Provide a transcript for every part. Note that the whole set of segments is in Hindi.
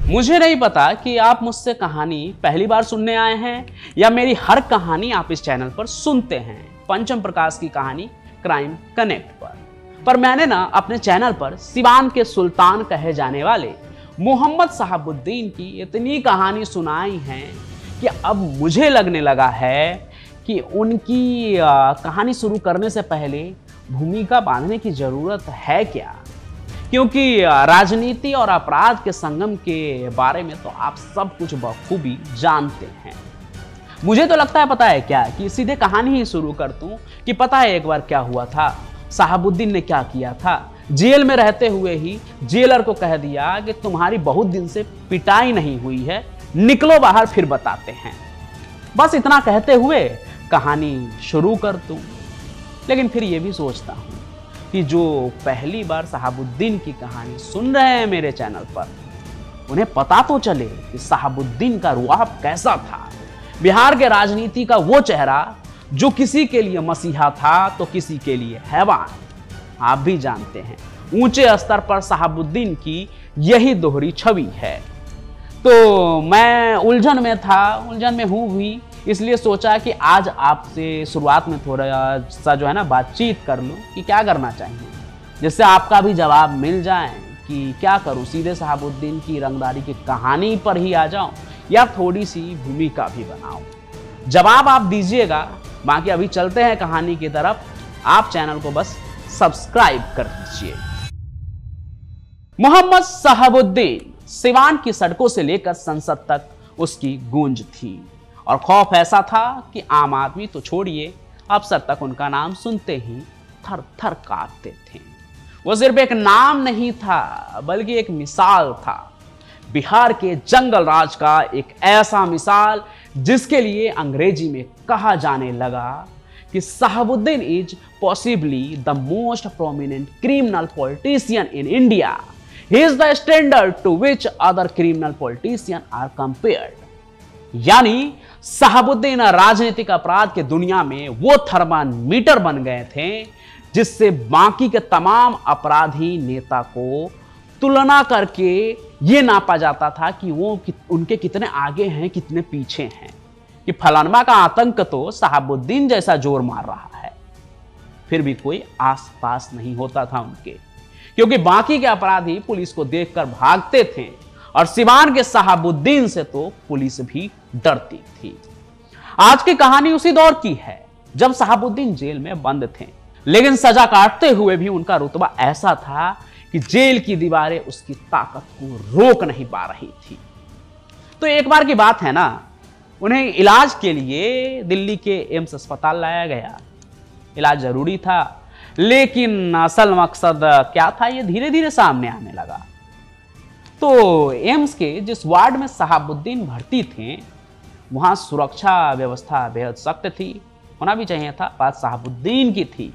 मुझे नहीं पता कि आप मुझसे कहानी पहली बार सुनने आए हैं या मेरी हर कहानी आप इस चैनल पर सुनते हैं, पंचम प्रकाश की कहानी क्राइम कनेक्ट पर मैंने ना अपने चैनल पर सिवान के सुल्तान कहे जाने वाले मोहम्मद शहाबुद्दीन की इतनी कहानी सुनाई है कि अब मुझे लगने लगा है कि उनकी कहानी शुरू करने से पहले भूमिका बांधने की जरूरत है क्या, क्योंकि राजनीति और अपराध के संगम के बारे में तो आप सब कुछ बखूबी जानते हैं। मुझे तो लगता है पता है क्या कि सीधे कहानी ही शुरू कर दूं कि पता है एक बार क्या हुआ था, शहाबुद्दीन ने क्या किया था। जेल में रहते हुए ही जेलर को कह दिया कि तुम्हारी बहुत दिन से पिटाई नहीं हुई है, निकलो बाहर फिर बताते हैं। बस इतना कहते हुए कहानी शुरू कर दूं, लेकिन फिर यह भी सोचता हूं कि जो पहली बार शहाबुद्दीन की कहानी सुन रहे हैं मेरे चैनल पर, उन्हें पता तो चले कि शहाबुद्दीन का रुआब कैसा था। बिहार के राजनीति का वो चेहरा जो किसी के लिए मसीहा था तो किसी के लिए हैवान। आप भी जानते हैं ऊंचे स्तर पर शहाबुद्दीन की यही दोहरी छवि है। तो मैं उलझन में हूं भी, इसलिए सोचा कि आज आपसे शुरुआत में थोड़ा सा जो है ना बातचीत कर लूं कि क्या करना चाहिए, जिससे आपका भी जवाब मिल जाए कि क्या करूं, सीधे शहाबुद्दीन की रंगदारी की कहानी पर ही आ जाऊं या थोड़ी सी भूमिका भी बनाऊं। जवाब आप दीजिएगा, बाकी अभी चलते हैं कहानी की तरफ। आप चैनल को बस सब्सक्राइब कर दीजिए। मोहम्मद शहाबुद्दीन सिवान की सड़कों से लेकर संसद तक उसकी गूंज थी और खौफ ऐसा था कि आम आदमी तो छोड़िए, अफसर तक उनका नाम सुनते ही थर थर कांपते थे। वो सिर्फ एक नाम नहीं था बल्कि एक मिसाल था, बिहार के जंगल राज का एक ऐसा मिसाल जिसके लिए अंग्रेजी में कहा जाने लगा कि Shahabuddin is possibly the most prominent criminal politician in India. He is the standard to which other criminal politician are compared. यानी शहाबुद्दीन राजनीतिक अपराध के दुनिया में वो थर्मामीटर बन गए थे जिससे बाकी के तमाम अपराधी नेता को तुलना करके ये नापा जाता था कि वो उनके कितने आगे हैं, कितने पीछे हैं। कि फलानमा का आतंक तो शहाबुद्दीन जैसा जोर मार रहा है, फिर भी कोई आस पास नहीं होता था उनके, क्योंकि बाकी के अपराधी पुलिस को देखकर भागते थे और सिवान के शहाबुद्दीन से तो पुलिस भी डरती थी। आज की कहानी उसी दौर की है जब शहाबुद्दीन जेल में बंद थे, लेकिन सजा काटते हुए भी उनका रुतबा ऐसा था कि जेल की दीवारें उसकी ताकत को रोक नहीं पा रही थी। तो एक बार की बात है ना, उन्हें इलाज के लिए दिल्ली के एम्स अस्पताल लाया गया। इलाज जरूरी था, लेकिन असल मकसद क्या था ये धीरे धीरे सामने आने लगा। तो एम्स के जिस वार्ड में शहाबुद्दीन भर्ती थे, वहां सुरक्षा व्यवस्था बेहद सख्त थी, होना भी चाहिए था, बात शहाबुद्दीन की थी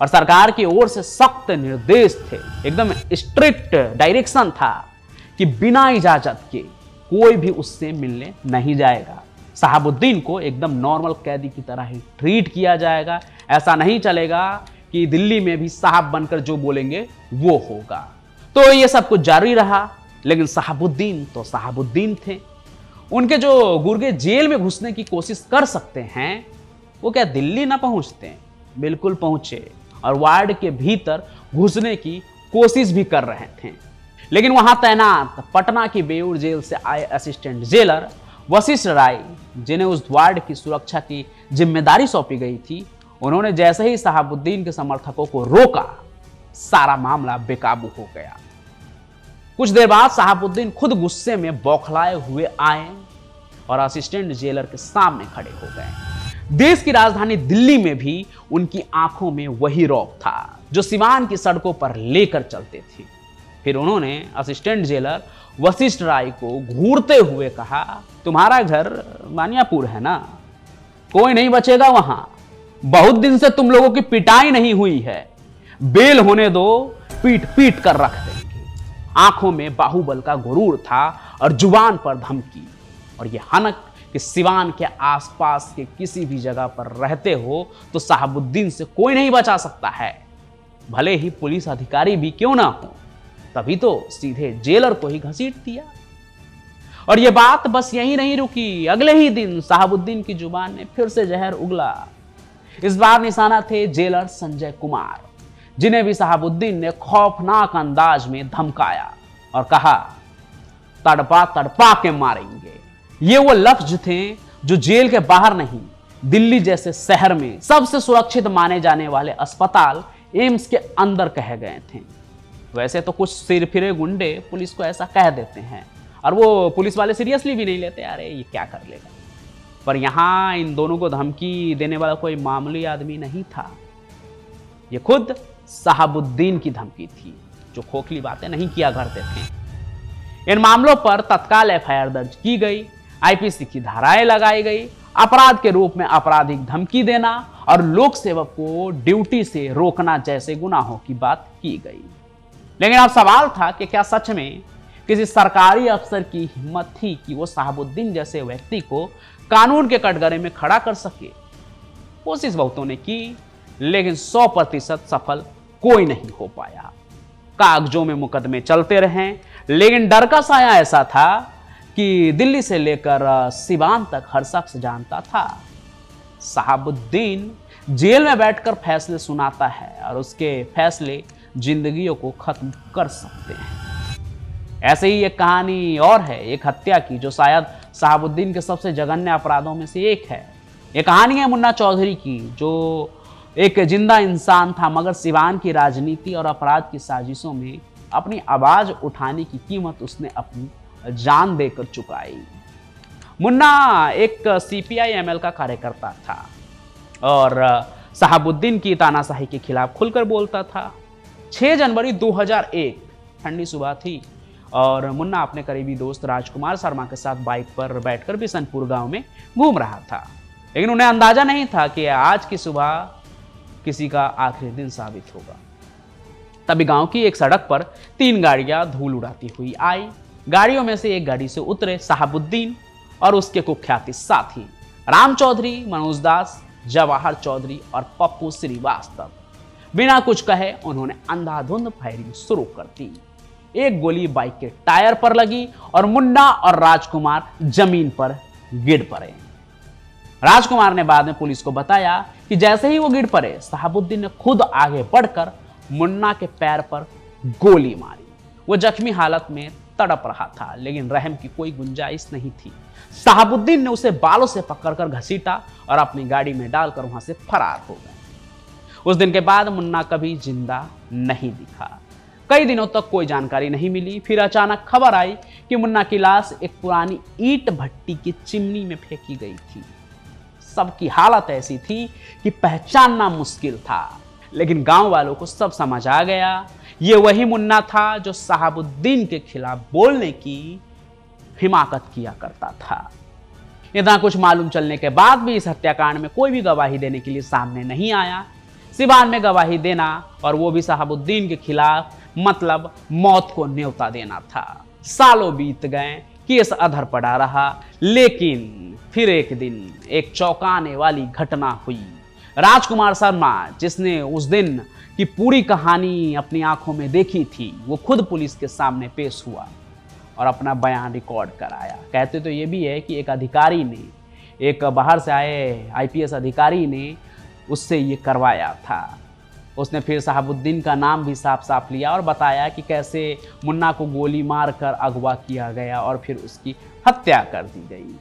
और सरकार की ओर से सख्त निर्देश थे, एकदम स्ट्रिक्ट डायरेक्शन था कि बिना इजाजत के कोई भी उससे मिलने नहीं जाएगा। शहाबुद्दीन को एकदम नॉर्मल कैदी की तरह ही ट्रीट किया जाएगा। ऐसा नहीं चलेगा कि दिल्ली में भी साहब बनकर जो बोलेंगे वो होगा। तो ये सब कुछ जारी रहा, लेकिन शहाबुद्दीन तो शहाबुद्दीन थे। उनके जो गुर्गे जेल में घुसने की कोशिश कर सकते हैं, वो क्या दिल्ली ना पहुंचते? बिल्कुल पहुंचे और वार्ड के भीतर घुसने की कोशिश भी कर रहे थे। लेकिन वहां तैनात पटना की बेऊर जेल से आए असिस्टेंट जेलर वशिष्ठ राय, जिन्हें उस वार्ड की सुरक्षा की जिम्मेदारी सौंपी गई थी, उन्होंने जैसे ही शहाबुद्दीन के समर्थकों को रोका, सारा मामला बेकाबू हो गया। कुछ देर बाद शहाबुद्दीन खुद गुस्से में बौखलाए हुए आए और असिस्टेंट जेलर के सामने खड़े हो गए। देश की राजधानी दिल्ली में भी उनकी आंखों में वही रौब था जो सिवान की सड़कों पर लेकर चलते थे। फिर उन्होंने असिस्टेंट जेलर वशिष्ठ राय को घूरते हुए कहा, तुम्हारा घर बानियापुर है ना, कोई नहीं बचेगा वहां, बहुत दिन से तुम लोगों की पिटाई नहीं हुई है, बेल होने दो, पीट पीट कर रख देंगे। आंखों में बाहुबल का गुरूर था और जुबान पर धमकी और यह हनक कि सिवान के आसपास के किसी भी जगह पर रहते हो तो शहाबुद्दीन से कोई नहीं बचा सकता है, भले ही पुलिस अधिकारी भी क्यों ना हो। तभी तो सीधे जेलर को ही घसीट दिया। और ये बात बस यही नहीं रुकी। अगले ही दिन शहाबुद्दीन की जुबान ने फिर से जहर उगला। इस बार निशाना थे जेलर संजय कुमार, जिन्हें भी शहाबुद्दीन ने खौफनाक अंदाज में धमकाया और कहा, तड़पा तड़पा के मारेंगे। ये वो लफ्ज थे जो जेल के बाहर नहीं, दिल्ली जैसे शहर में सबसे सुरक्षित माने जाने वाले अस्पताल एम्स के अंदर कहे गए थे। वैसे तो कुछ सिरफिरे गुंडे पुलिस को ऐसा कह देते हैं और वो पुलिस वाले सीरियसली भी नहीं लेते, अरे ये क्या कर लेगा। पर यहां इन दोनों को धमकी देने वाला कोई मामूली आदमी नहीं था, ये खुद शहाबुद्दीन की धमकी थी, जो खोखली बातें नहीं किया करते थे। इन मामलों पर तत्काल एफआईआर दर्ज की गई, आईपीसी की धाराएं लगाई गई, अपराध के रूप में आपराधिक धमकी देना और लोक सेवक को ड्यूटी से रोकना जैसे गुनाहों की बात की गई। लेकिन अब सवाल था कि क्या सच में किसी सरकारी अफसर की हिम्मत थी कि वो शहाबुद्दीन जैसे व्यक्ति को कानून के कटघरे में खड़ा कर सके। कोशिश बहुतों ने की, लेकिन 100% सफल कोई नहीं हो पाया। कागजों में मुकदमे चलते रहे, लेकिन डर का साया ऐसा था कि दिल्ली से लेकर सिवान तक हर शख्स जानता था शहाबुद्दीन जेल में बैठकर फैसले सुनाता है और उसके फैसले जिंदगियों को खत्म कर सकते हैं। ऐसे ही एक कहानी और है, एक हत्या की, जो शायद शहाबुद्दीन के सबसे जघन्य अपराधों में से एक है। ये कहानी है मुन्ना चौधरी की, जो एक जिंदा इंसान था, मगर सिवान की राजनीति और अपराध की साजिशों में अपनी आवाज उठाने की कीमत उसने अपनी जान देकर चुकाई। मुन्ना एक सीपीआई एमएल का कार्यकर्ता था और शहाबुद्दीन की तानाशाही के खिलाफ खुलकर बोलता था। 6 जनवरी 2001 ठंडी सुबह थी और मुन्ना अपने करीबी दोस्त राजकुमार शर्मा के साथ बाइक पर बैठकर बिशनपुर गांव में घूम रहा था। लेकिन उन्हें अंदाजा नहीं था कि आज की सुबह किसी का आखिरी दिन साबित होगा। तभी गांव की एक सड़क पर 3 गाड़ियां धूल उड़ाती हुई आई। गाड़ियों में से एक गाड़ी से उतरे शहाबुद्दीन और उसके कुख्याति साथी राम चौधरी, मनोज दास, जवाहर चौधरी और पप्पू श्रीवास्तव। बिना कुछ कहे उन्होंने अंधाधुंध फायरिंग शुरू कर दी। एक गोली बाइक के टायर पर लगी और मुन्ना और राजकुमार जमीन पर गिर पड़े। राजकुमार ने बाद में पुलिस को बताया कि जैसे ही वो गिर पड़े, शहाबुद्दीन ने खुद आगे बढ़कर मुन्ना के पैर पर गोली मारी। वो जख्मी हालत में तड़प रहा था, लेकिन रहम की कोई गुंजाइश नहीं थी। शहाबुद्दीन ने उसे बालों से पकड़कर घसीटा और अपनी गाड़ी में डालकर वहां से फरार हो गए। उस दिन के बाद मुन्ना कभी जिंदा नहीं दिखा। कई दिनों तक कोई जानकारी नहीं मिली। फिर अचानक खबर आई कि मुन्ना की लाश एक पुरानी ईंट भट्टी की चिमनी में फेंकी गई थी। सबकी हालत ऐसी थी कि पहचानना मुश्किल था, लेकिन गांव वालों को सब समझ आ गया, ये वही मुन्ना था जो शहाबुद्दीन के खिलाफ बोलने की हिमाकत किया करता था। इतना कुछ मालूम चलने के बाद भी इस हत्याकांड में कोई भी गवाही देने के लिए सामने नहीं आया। सिवान में गवाही देना, और वो भी शहाबुद्दीन के खिलाफ, मतलब मौत को न्योता देना था। सालों बीत गए, केस अधर पड़ा रहा, लेकिन फिर एक दिन एक चौंकाने वाली घटना हुई। राजकुमार शर्मा, जिसने उस दिन की पूरी कहानी अपनी आंखों में देखी थी, वो खुद पुलिस के सामने पेश हुआ और अपना बयान रिकॉर्ड कराया। कहते तो ये भी है कि एक अधिकारी ने, एक बाहर से आए आईपीएस अधिकारी ने उससे ये करवाया था। उसने फिर शहाबुद्दीन का नाम भी साफ साफ लिया और बताया कि कैसे मुन्ना को गोली मारकर अगवा किया गया और फिर उसकी हत्या कर दी गई।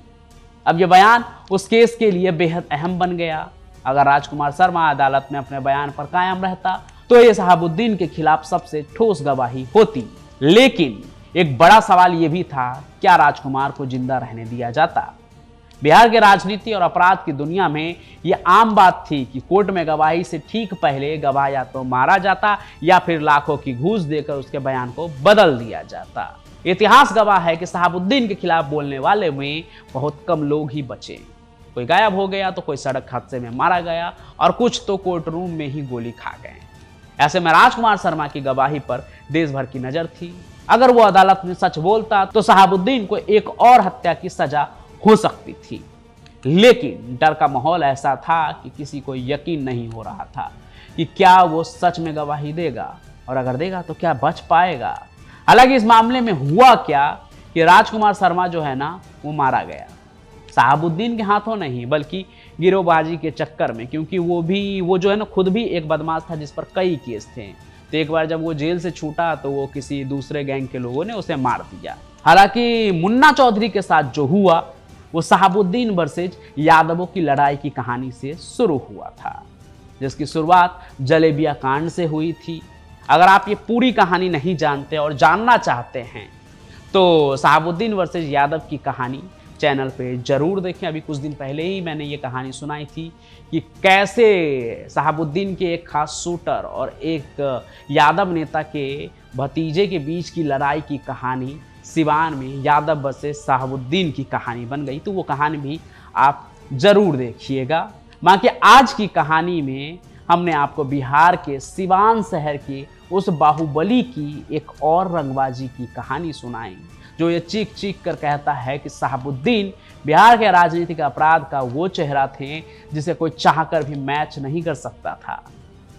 अब ये बयान उस केस के लिए बेहद अहम बन गया। अगर राजकुमार शर्मा अदालत में अपने बयान पर कायम रहता तो ये शहाबुद्दीन के खिलाफ सबसे ठोस गवाही होती। लेकिन एक बड़ा सवाल ये भी था, क्या राजकुमार को जिंदा रहने दिया जाता? बिहार के राजनीति और अपराध की दुनिया में यह आम बात थी कि कोर्ट में गवाही से ठीक पहले गवाह या तो मारा जाता या फिर लाखों की घूस देकर उसके बयान को बदल दिया जाता। इतिहास गवाह है कि शहाबुद्दीन के खिलाफ बोलने वाले में बहुत कम लोग ही बचे। कोई गायब हो गया तो कोई सड़क हादसे में मारा गया और कुछ तो कोर्ट रूम में ही गोली खा गए। ऐसे में राजकुमार शर्मा की गवाही पर देश भर की नजर थी। अगर वो अदालत में सच बोलता तो शहाबुद्दीन को एक और हत्या की सजा हो सकती थी। लेकिन डर का माहौल ऐसा था कि किसी को यकीन नहीं हो रहा था कि क्या वो सच में गवाही देगा, और अगर देगा तो क्या बच पाएगा। हालांकि इस मामले में हुआ क्या कि राजकुमार शर्मा जो है ना वो मारा गया, शहाबुद्दीन के हाथों नहीं बल्कि गिरोहबाजी के चक्कर में, क्योंकि वो जो है ना खुद भी एक बदमाश था जिस पर कई केस थे। तो एक बार जब वो जेल से छूटा तो वो किसी दूसरे गैंग के लोगों ने उसे मार दिया। हालांकि मुन्ना चौधरी के साथ जो हुआ वो शहाबुद्दीन वर्सेज यादवों की लड़ाई की कहानी से शुरू हुआ था, जिसकी शुरुआत जलेबिया कांड से हुई थी। अगर आप ये पूरी कहानी नहीं जानते और जानना चाहते हैं तो शहाबुद्दीन वर्सेज यादव की कहानी चैनल पे जरूर देखें। अभी कुछ दिन पहले ही मैंने ये कहानी सुनाई थी कि कैसे शहाबुद्दीन के एक खास शूटर और एक यादव नेता के भतीजे के बीच की लड़ाई की कहानी सिवान में यादव वर्सेस शहाबुद्दीन की कहानी बन गई। तो वो कहानी भी आप जरूर देखिएगा। बाकी आज की कहानी में हमने आपको बिहार के सिवान शहर के उस बाहुबली की एक और रंगबाजी की कहानी सुनाई, जो ये चीख चीख कर कहता है कि शहाबुद्दीन बिहार के राजनीतिक अपराध का वो चेहरा थे जिसे कोई चाहकर भी मैच नहीं कर सकता था,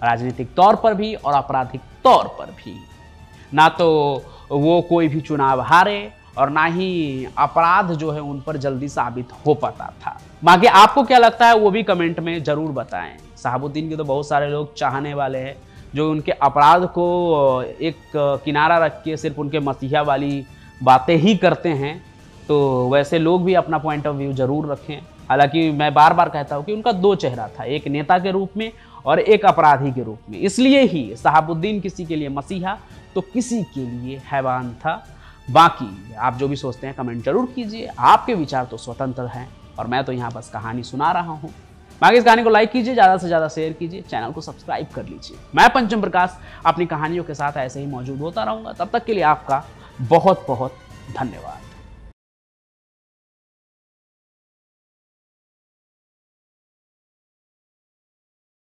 राजनीतिक तौर पर भी और आपराधिक तौर पर भी। ना तो वो कोई भी चुनाव हारे और ना ही अपराध जो है उन पर जल्दी साबित हो पाता था। बाकी आपको क्या लगता है वो भी कमेंट में जरूर बताएं। शहाबुद्दीन के तो बहुत सारे लोग चाहने वाले हैं जो उनके अपराध को एक किनारा रख के सिर्फ उनके मसीहा वाली बातें ही करते हैं, तो वैसे लोग भी अपना पॉइंट ऑफ व्यू जरूर रखें। हालांकि मैं बार बार कहता हूं कि उनका दो चेहरा था, एक नेता के रूप में और एक अपराधी के रूप में। इसलिए ही शहाबुद्दीन किसी के लिए मसीहा तो किसी के लिए हैवान था। बाकी आप जो भी सोचते हैं कमेंट जरूर कीजिए, आपके विचार तो स्वतंत्र हैं और मैं तो यहाँ बस कहानी सुना रहा हूँ। बाकी इस कहानी को लाइक कीजिए, ज़्यादा से ज़्यादा शेयर कीजिए, चैनल को सब्सक्राइब कर लीजिए। मैं पंचम प्रकाश अपनी कहानियों के साथ ऐसे ही मौजूद होता रहूँगा। तब तक के लिए आपका बहुत बहुत धन्यवाद।